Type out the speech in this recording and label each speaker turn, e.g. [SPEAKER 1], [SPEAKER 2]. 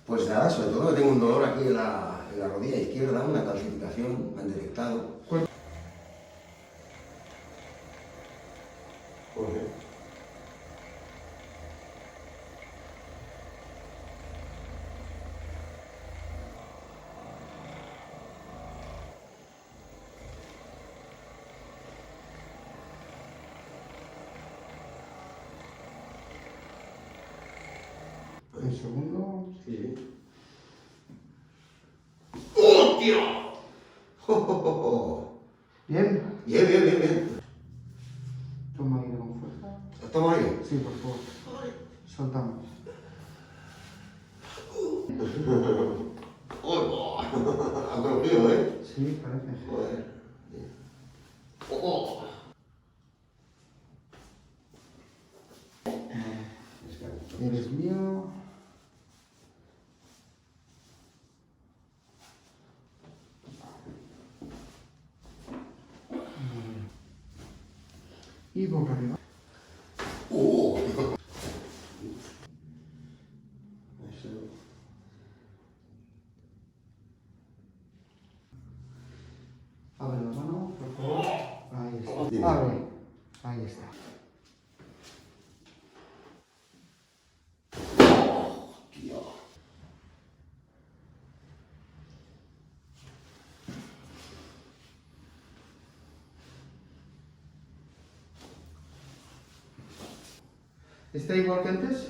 [SPEAKER 1] Pues nada, sobre todo que tengo un dolor aquí en la rodilla izquierda, una calcificación, me han detectado. Joder.
[SPEAKER 2] Un segundo.
[SPEAKER 1] Sí. ¡Hostia!
[SPEAKER 2] Bien.
[SPEAKER 1] Bien, bien, bien, bien.
[SPEAKER 2] Toma aire con fuerza.
[SPEAKER 1] ¿Toma ahí?
[SPEAKER 2] Sí, por favor. Soltamos.
[SPEAKER 1] ¡Oh! Ha cogido, ¿eh?
[SPEAKER 2] Sí, parece.
[SPEAKER 1] Joder. ¡Oh!
[SPEAKER 2] Eres mío. Y boca arriba.
[SPEAKER 1] ¡Oh!
[SPEAKER 2] Abre la mano, por favor. Ahí está.
[SPEAKER 1] Dime.
[SPEAKER 2] Abre. Ahí está. ¿Está igual que antes?